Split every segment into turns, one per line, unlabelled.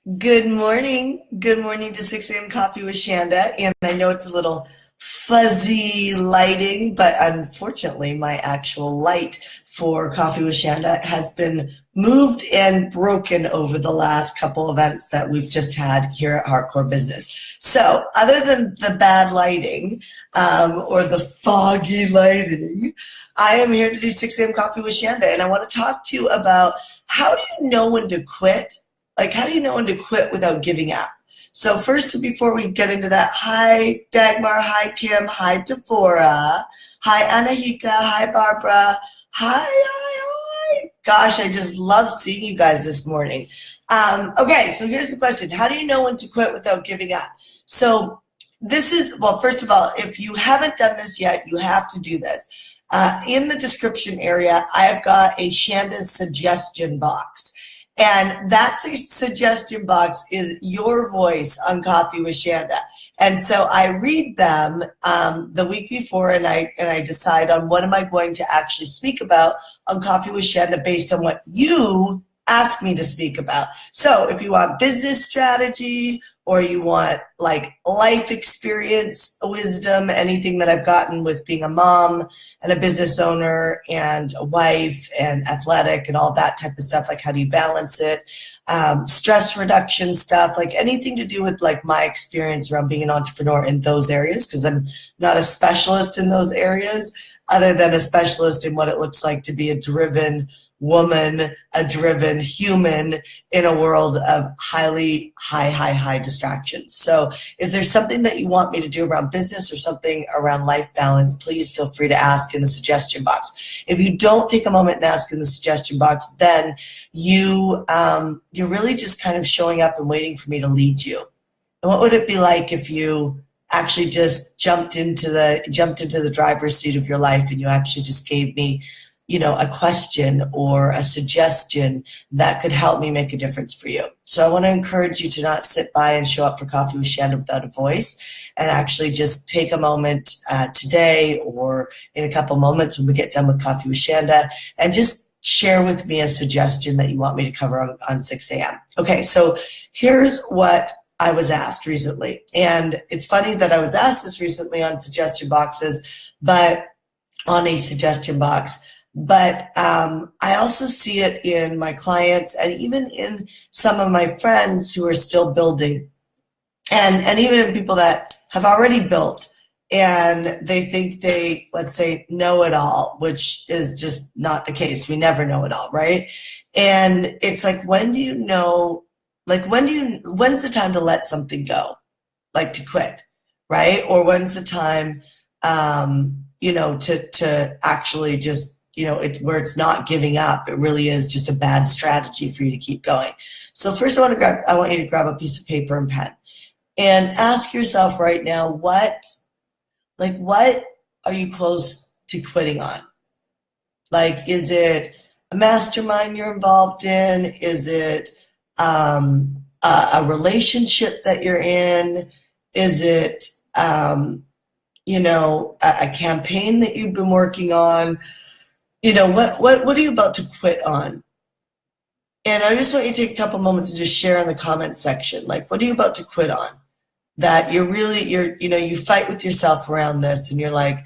Good morning. Good morning to 6 a.m. Coffee with Shanda. And I know it's a little fuzzy lighting, but unfortunately, my actual light for Coffee with Shanda has been moved and broken over the last couple events that we've just had here at Hardcore Business. So, other than the bad lighting or the foggy lighting, I am here to do 6 a.m. Coffee with Shanda, and I want to talk to you about how do you know when to quit. Like, how do you know when to quit without giving up? So first, before we get into that, hi Dagmar, hi Kim, hi Devorah, hi Anahita, hi Barbara, hi. Gosh, I just love seeing you guys this morning. Okay, so here's the question. How do you know when to quit without giving up? So well, first of all, if you haven't done this yet, you have to do this. In the description area, I have got a Shanda's suggestion box. And that suggestion box is your voice on Coffee with Shanda. And so I read them the week before, and I decide on what am I going to actually speak about on Coffee with Shanda based on what you ask me to speak about. So if you want business strategy or you want like life experience, wisdom, anything that I've gotten with being a mom and a business owner and a wife and athletic and all that type of stuff, like how do you balance it, stress reduction stuff, like anything to do with like my experience around being an entrepreneur in those areas, because I'm not a specialist in those areas other than a specialist in what it looks like to be a driven woman, a driven human in a world of high distractions. So if there's something that you want me to do around business or something around life balance, please feel free to ask in the suggestion box. If you don't take a moment and ask in the suggestion box, then you're really just kind of showing up and waiting for me to lead you. And what would it be like if you actually just jumped into the driver's seat of your life and you actually just gave me a question or a suggestion that could help me make a difference for you. So I want to encourage you to not sit by and show up for Coffee with Shanda without a voice, and actually just take a moment today or in a couple moments when we get done with Coffee with Shanda and just share with me a suggestion that you want me to cover on 6 a.m. Okay, so here's what I was asked recently. And it's funny that I was asked this recently on suggestion boxes, but on a suggestion box. But I also see it in my clients and even in some of my friends who are still building, and even in people that have already built and they think they, let's say, know it all, which is just not the case. We never know it all, right? And it's like, when do you know, like when's the time to let something go, like to quit, right? Or when's the time, to actually just, where it's not giving up. It really is just a bad strategy for you to keep going. So first I want you to grab a piece of paper and pen and ask yourself right now, what are you close to quitting on? Like, is it a mastermind you're involved in? Is it a relationship that you're in? Is it, a campaign that you've been working on? What are you about to quit on? And I just want you to take a couple moments and just share in the comments section. Like, what are you about to quit on? That you fight with yourself around this and you're like,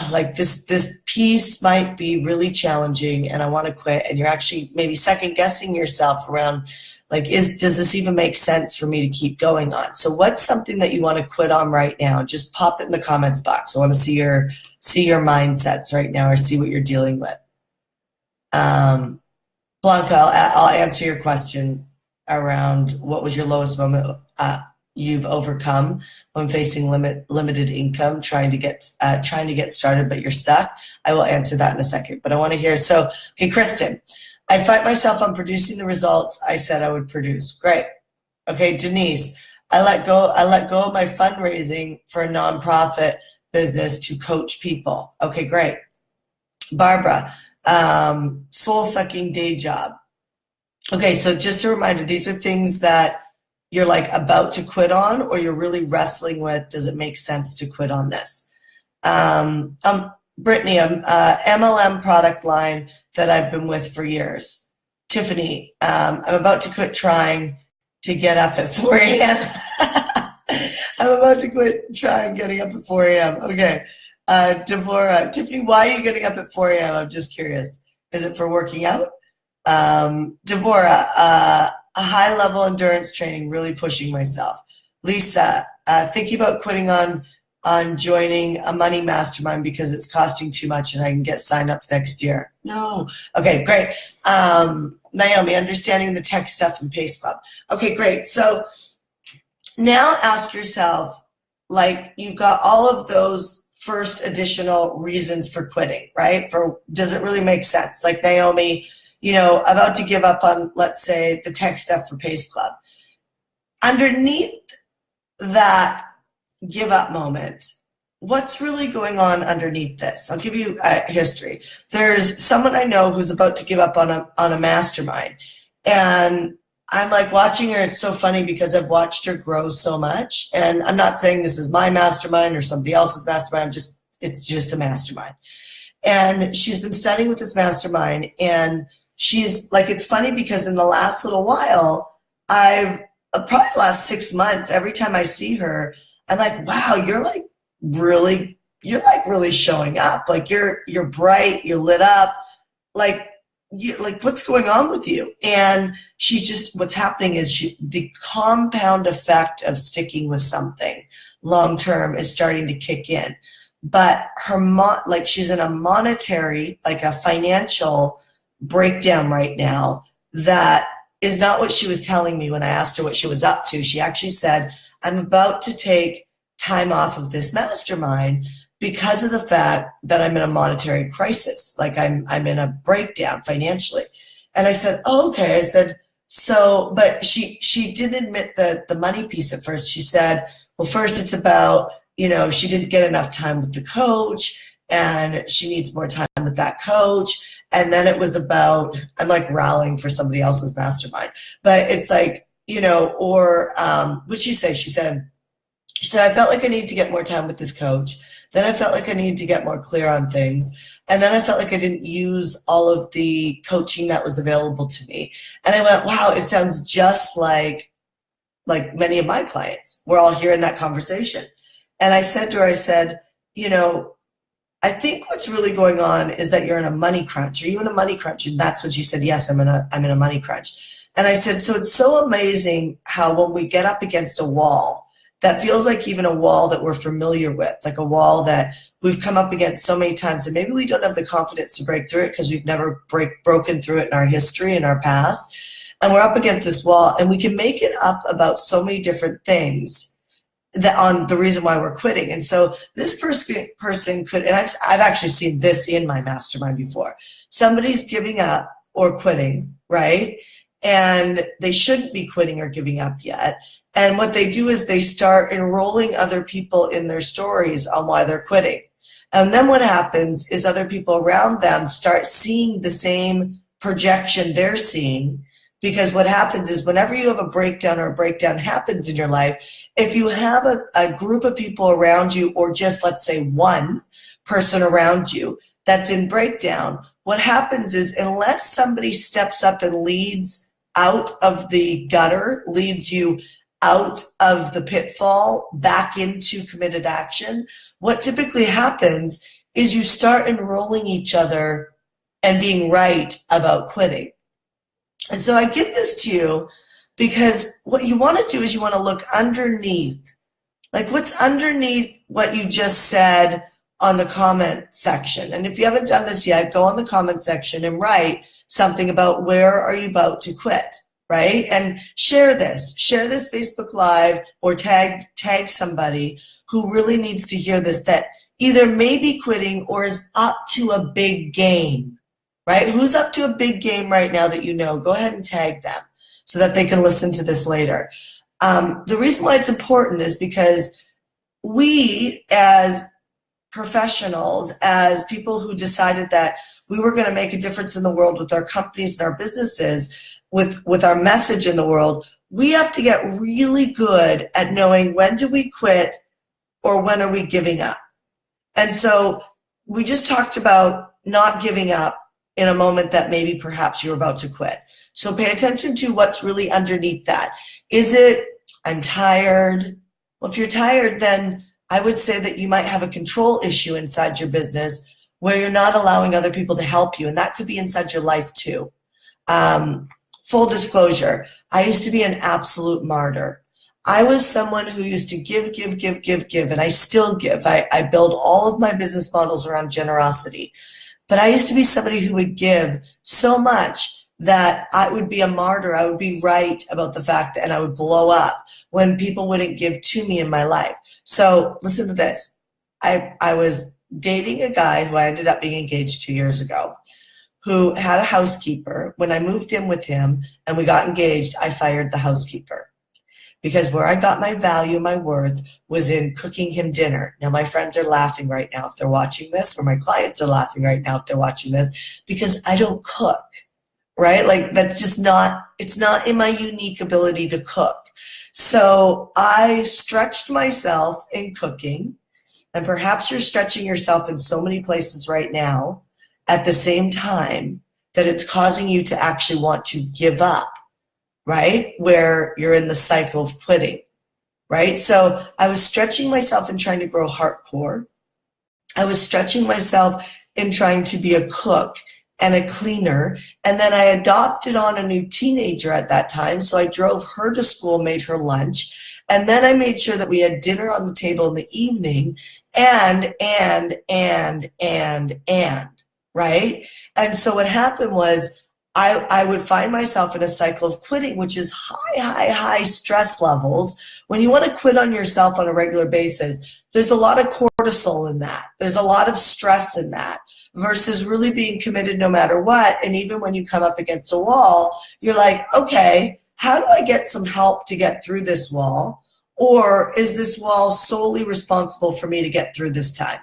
like this piece might be really challenging and I want to quit. And you're actually maybe second guessing yourself around, like, does this even make sense for me to keep going on? So what's something that you want to quit on right now? Just pop it in the comments box. I want to see your mindsets right now, or see what you're dealing with. Blanca, I'll answer your question around what was your lowest moment you've overcome when facing limited income, trying to get started, but you're stuck. I will answer that in a second, but I want to hear. So, okay, Kristen, I fight myself on producing the results I said I would produce. Great. Okay, Denise, I let go of my fundraising for a nonprofit business to coach people. Okay, great. Barbara, soul-sucking day job. Okay, so just a reminder, these are things that you're like about to quit on, or you're really wrestling with, does it make sense to quit on this? Brittany, MLM product line that I've been with for years. Tiffany, I'm about to quit trying to get up at 4 a.m. I'm about to quit trying getting up at 4 a.m. Okay. Devorah, Tiffany, why are you getting up at 4 a.m.? I'm just curious. Is it for working out? Devorah, a high level endurance training, really pushing myself. Lisa, thinking about quitting on joining a money mastermind because it's costing too much and I can get signups next year. No. Okay, great. Naomi, understanding the tech stuff and Pace Club. Okay, great. So now ask yourself, like, you've got all of those first additional reasons for quitting, right? Does it really make sense? Like Naomi, about to give up on, let's say, the tech stuff for Pace Club. Underneath that give up moment, what's really going on underneath this? I'll give you a history. There's someone I know who's about to give up on a mastermind, and I'm like watching her. It's so funny because I've watched her grow so much, and I'm not saying this is my mastermind or somebody else's mastermind. It's just a mastermind, and she's been studying with this mastermind, and she's like, it's funny because in the last little while, probably the last 6 months, every time I see her, I'm like, wow, you're really showing up. Like you're bright, you're lit up. Like what's going on with you? And what's happening is the compound effect of sticking with something long term is starting to kick in. But she's in a monetary, like a financial breakdown right now that is not what she was telling me when I asked her what she was up to. She actually said, I'm about to take time off of this mastermind because of the fact that I'm in a monetary crisis. Like I'm in a breakdown financially. And I said, oh, okay. I said, but she didn't admit the money piece at first. She said, well, first it's about, she didn't get enough time with the coach and she needs more time with that coach. And then it was about, I'm like rallying for somebody else's mastermind, but it's like, what'd she say? She said, I felt like I need to get more time with this coach. Then I felt like I needed to get more clear on things. And then I felt like I didn't use all of the coaching that was available to me. And I went, wow, it sounds just like many of my clients. We're all hearing that conversation. And I said to her, I think what's really going on is that you're in a money crunch. Are you in a money crunch? And that's when she said, yes, I'm in a money crunch. And I said, so it's so amazing how when we get up against a wall, that feels like even a wall that we're familiar with, like a wall that we've come up against so many times, and maybe we don't have the confidence to break through it because we've never broken through it in our history, in our past. And we're up against this wall, and we can make it up about so many different things that on the reason why we're quitting. And so this person could, and I've actually seen this in my mastermind before. Somebody's giving up or quitting, right? And they shouldn't be quitting or giving up yet. And what they do is they start enrolling other people in their stories on why they're quitting. And then what happens is other people around them start seeing the same projection they're seeing. Because what happens is whenever you have a breakdown or a breakdown happens in your life, if you have a group of people around you, or just let's say one person around you that's in breakdown, what happens is unless somebody steps up and leads out of the gutter, leads you out of the pitfall, back into committed action, what typically happens is you start enrolling each other and being right about quitting. And so I give this to you because what you want to do is you want to look underneath, like what's underneath what you just said on the comment section. And if you haven't done this yet, go on the comment section and write something about where are you about to quit, right? And share this Facebook Live, or tag somebody who really needs to hear this, that either may be quitting or is up to a big game. Right? Who's up to a big game right now that you know? Go ahead and tag them so that they can listen to this later. The reason why it's important is because we as professionals, as people who decided that we were going to make a difference in the world with our companies and our businesses, with our message in the world, we have to get really good at knowing when do we quit or when are we giving up. And so we just talked about not giving up in a moment that maybe perhaps you're about to quit. So pay attention to what's really underneath that. Is it, I'm tired? Well, if you're tired, then I would say that you might have a control issue inside your business where you're not allowing other people to help you. And that could be inside your life too. Full disclosure, I used to be an absolute martyr. I was someone who used to give, and I still give. I build all of my business models around generosity. But I used to be somebody who would give so much that I would be a martyr. I would be right about the fact that, and I would blow up when people wouldn't give to me in my life. So listen to this. I was dating a guy who I ended up being engaged 2 years ago, who had a housekeeper. When I moved in with him and we got engaged, I fired the housekeeper. Because where I got my value, my worth, was in cooking him dinner. Now, my friends are laughing right now if they're watching this, or my clients are laughing right now if they're watching this, because I don't cook, right? Like, that's just not, it's not in my unique ability to cook. So I stretched myself in cooking, and perhaps you're stretching yourself in so many places right now at the same time that it's causing you to actually want to give up. Right? Where you're in the cycle of quitting, right? So I was stretching myself in trying to grow hardcore. I was stretching myself in trying to be a cook and a cleaner. And then I adopted on a new teenager at that time. So I drove her to school, made her lunch. And then I made sure that we had dinner on the table in the evening and, right? And so what happened was, I would find myself in a cycle of quitting, which is high stress levels. When you want to quit on yourself on a regular basis, there's a lot of cortisol in that. There's a lot of stress in that versus really being committed no matter what. And even when you come up against a wall, you're like, okay, how do I get some help to get through this wall? Or is this wall solely responsible for me to get through this time?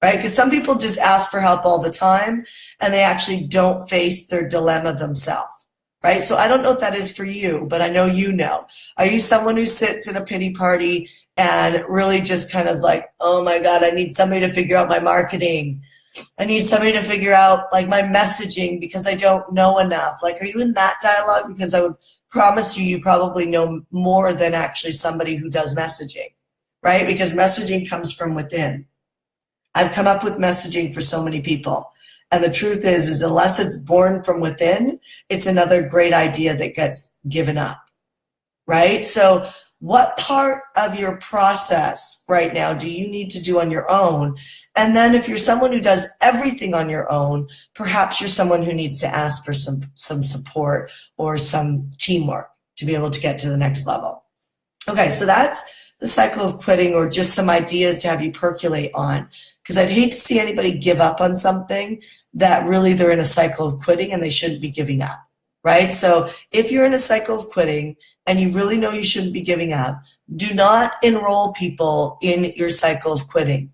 Right? Because some people just ask for help all the time and they actually don't face their dilemma themselves. Right? So I don't know if that is for you, but I know you know. Are you someone who sits in a pity party and really just kind of is like, oh my God, I need somebody to figure out my marketing. I need somebody to figure out like my messaging because I don't know enough. Like, are you in that dialogue? Because I would promise you, you probably know more than actually somebody who does messaging, right? Because messaging comes from within. I've come up with messaging for so many people. And the truth is unless it's born from within, it's another great idea that gets given up, right? So what part of your process right now do you need to do on your own? And then if you're someone who does everything on your own, perhaps you're someone who needs to ask for some support or some teamwork to be able to get to the next level. Okay, so that's the cycle of quitting, or just some ideas to have you percolate on. Because I'd hate to see anybody give up on something that really they're in a cycle of quitting and they shouldn't be giving up, right? So if you're in a cycle of quitting and you really know you shouldn't be giving up, do not enroll people in your cycle of quitting.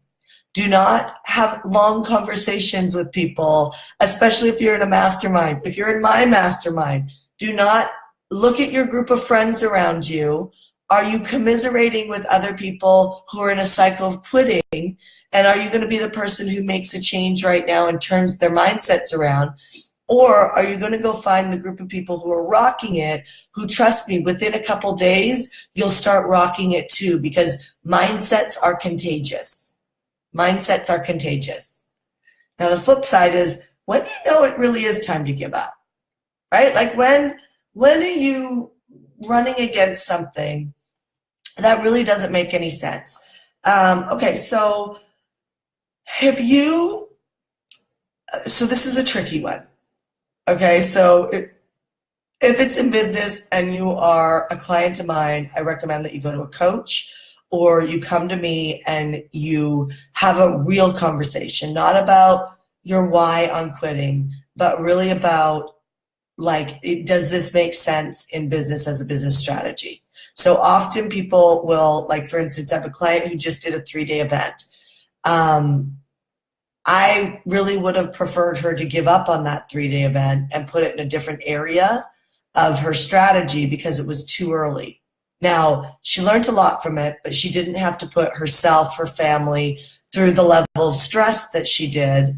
Do not have long conversations with people, especially if you're in a mastermind. If you're in my mastermind, do not look at your group of friends around you. Are you commiserating with other people who are in a cycle of quitting? And are you going to be the person who makes a change right now and turns their mindsets around? Or are you going to go find the group of people who are rocking it, who, trust me, within a couple days, you'll start rocking it too, because mindsets are contagious. Mindsets are contagious. Now, the flip side is, when do you know it really is time to give up? Right? Like, when are you running against something that really doesn't make any sense? Okay, so so this is a tricky one. Okay, so if it's in business and you are a client of mine, I recommend that you go to a coach, or you come to me and you have a real conversation, not about your why on quitting, but really about, like, does this make sense in business as a business strategy? So often people will, like, for instance, I have a client who just did a 3-day event. I really would have preferred her to give up on that 3-day event and put it in a different area of her strategy because it was too early. Now, she learned a lot from it, but she didn't have to put herself, her family, through the level of stress that she did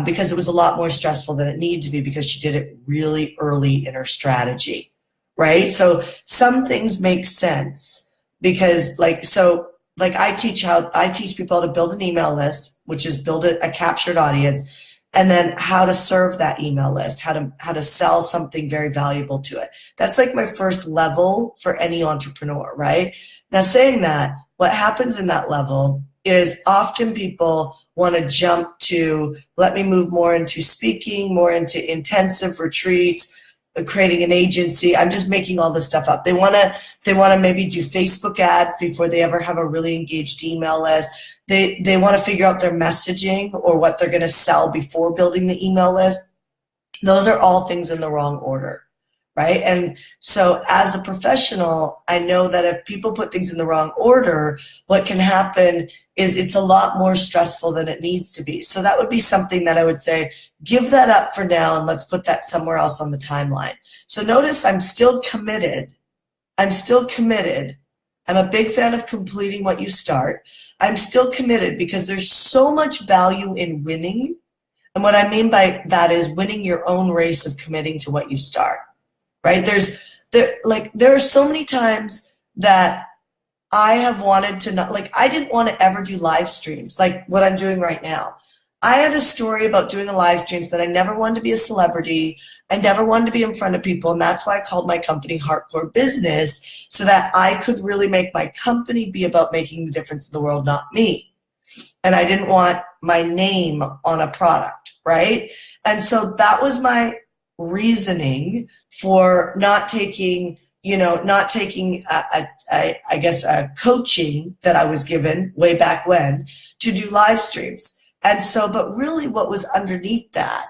because it was a lot more stressful than it needed to be because she did it really early in her strategy, right? So some things make sense because like I teach people how to build an email list, which is build a captured audience, and then how to serve that email list, how to sell something very valuable to it. That's like my first level for any entrepreneur, right? Now, saying that, what happens in that level is often people want to jump to, let me move more into speaking, more into intensive retreats, creating an agency. I'm just making all this stuff up. They want to maybe do Facebook ads before they ever have a really engaged email list. They want to figure out their messaging or what they're going to sell before building the email list. Those are all things in the wrong order, right? And so as a professional, I know that if people put things in the wrong order, what can happen is it's a lot more stressful than it needs to be. So that would be something that I would say, give that up for now and let's put that somewhere else on the timeline. So notice I'm still committed. I'm still committed. I'm a big fan of completing what you start. I'm still committed because there's so much value in winning. And what I mean by that is winning your own race of committing to what you start, right? There are so many times that I have wanted to not, like, I didn't want to ever do live streams like what I'm doing right now. I had a story about doing a live streams that I never wanted to be a celebrity. I never wanted to be in front of people. And that's why I called my company Hardcore Business, so that I could really make my company be about making the difference in the world, not me. And I didn't want my name on a product, right? And so that was my reasoning for not taking a coaching that I was given way back when to do live streams. And so, but really what was underneath that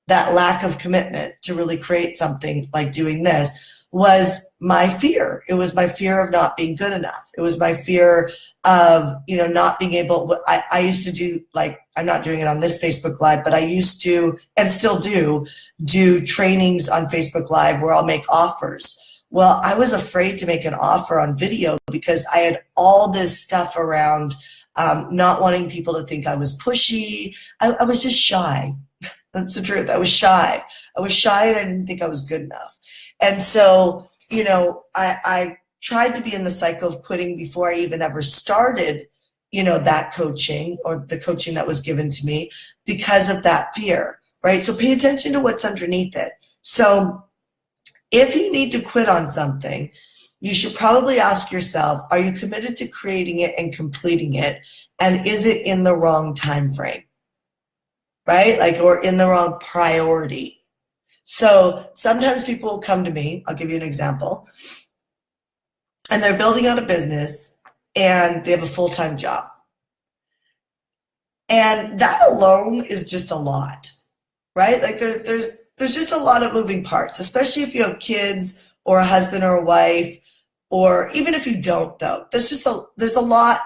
lack of commitment to really create something like doing this was my fear. It was my fear of not being good enough. It was my fear of, not being able, I used to do, like, I'm not doing it on this Facebook Live, but I used to, and still do trainings on Facebook Live where I'll make offers. Well, I was afraid to make an offer on video because I had all this stuff around not wanting people to think I was pushy. I was just shy. That's the truth. I was shy. I was shy and I didn't think I was good enough. And so, I tried to be in the cycle of quitting before I even ever started, that coaching or the coaching that was given to me because of that fear, right? So pay attention to what's underneath it. So if you need to quit on something, you should probably ask yourself, are you committed to creating it and completing it? And is it in the wrong time frame, right? Or in the wrong priority. So sometimes people will come to me, I'll give you an example, and they're building out a business and they have a full-time job. And that alone is just a lot, right? There's just a lot of moving parts, especially if you have kids or a husband or a wife, or even if you don't, though. There's a lot,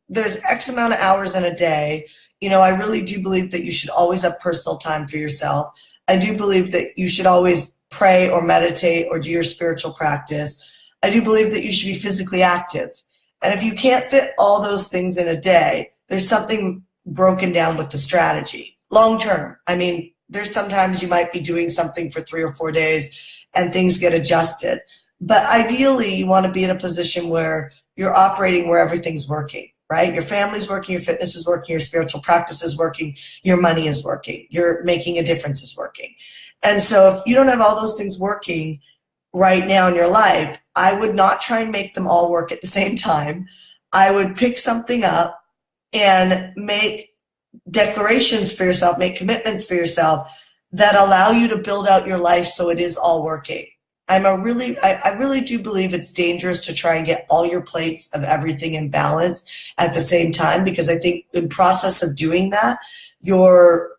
there's X amount of hours in a day. I really do believe that you should always have personal time for yourself. I do believe that you should always pray or meditate or do your spiritual practice. I do believe that you should be physically active. And if you can't fit all those things in a day, there's something broken down with the strategy. Long term, there's sometimes you might be doing something for 3 or 4 days and things get adjusted. But ideally, you want to be in a position where you're operating where everything's working, right? Your family's working, your fitness is working, your spiritual practice is working, your money is working, you're making a difference is working. And so if you don't have all those things working right now in your life, I would not try and make them all work at the same time. I would pick something up and make declarations for yourself, make commitments for yourself that allow you to build out your life so it is all working. I really do believe it's dangerous to try and get all your plates of everything in balance at the same time, because I think in process of doing that, you're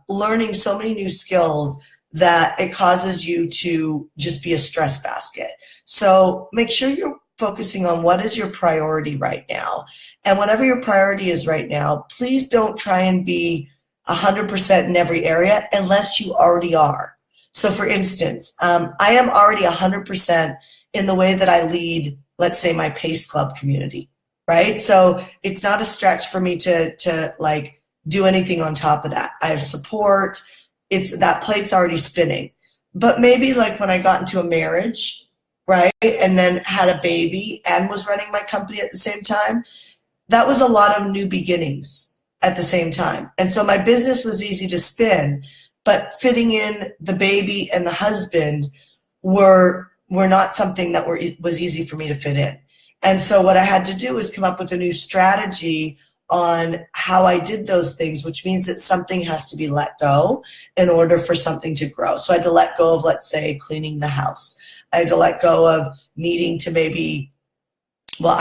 learning so many new skills that it causes you to just be a stress basket. So make sure you're focusing on what is your priority right now. And whatever your priority is right now, please don't try and be 100% in every area unless you already are. So for instance, I am already 100% in the way that I lead, let's say, my Pace Club community, right? So it's not a stretch for me to do anything on top of that. I have support. It's that plate's already spinning. But maybe like when I got into a marriage, right, and then had a baby and was running my company at the same time, that was a lot of new beginnings at the same time. And so my business was easy to spin, but fitting in the baby and the husband were not something that was easy for me to fit in. And so what I had to do was come up with a new strategy on how I did those things, which means that something has to be let go in order for something to grow. So I had to let go of, let's say, cleaning the house. I had to let go of needing to maybe, well,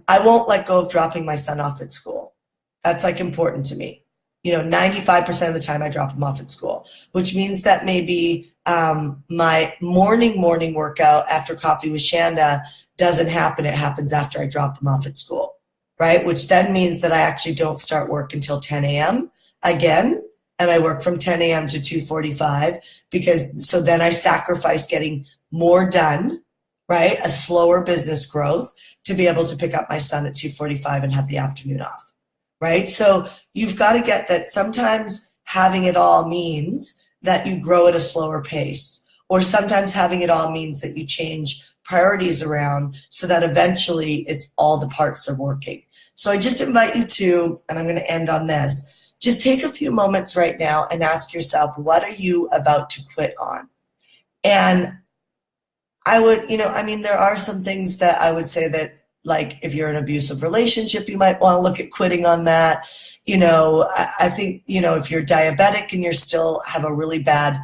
I won't let go of dropping my son off at school. That's like important to me. 95% of the time I drop him off at school, which means that maybe my morning workout after Coffee with Shanda doesn't happen. It happens after I drop him off at school, right? Which then means that I actually don't start work until 10 a.m. again, and I work from 10 a.m. to 2:45 so then I sacrifice getting more done, right? A slower business growth to be able to pick up my son at 2:45 and have the afternoon off, right? So you've got to get that sometimes having it all means that you grow at a slower pace, or sometimes having it all means that you change priorities around so that eventually it's all the parts are working. So I just invite you to, and I'm going to end on this, just take a few moments right now and ask yourself, what are you about to quit on? And I would, there are some things that I would say that, like, if you're in an abusive relationship, you might want to look at quitting on that. I think, if you're diabetic and you still have a really bad,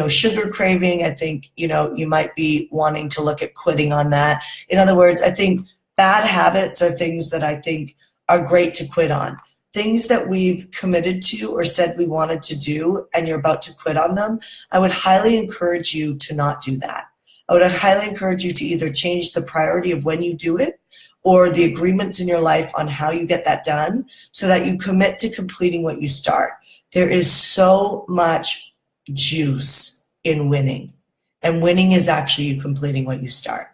sugar craving, I think, you might be wanting to look at quitting on that. In other words, I think bad habits are things that I think are great to quit on. Things that we've committed to or said we wanted to do and you're about to quit on them, I would highly encourage you to not do that. I would highly encourage you to either change the priority of when you do it or the agreements in your life on how you get that done so that you commit to completing what you start. There is so much juice in winning, and winning is actually you completing what you start.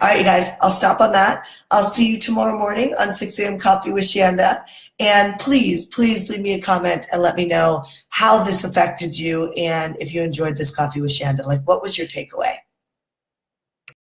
All right, you guys, I'll stop on that. I'll see you tomorrow morning on 6 a.m. Coffee with Shanda. And please leave me a comment and let me know how this affected you and if you enjoyed this Coffee with Shanda. Like, what was your takeaway?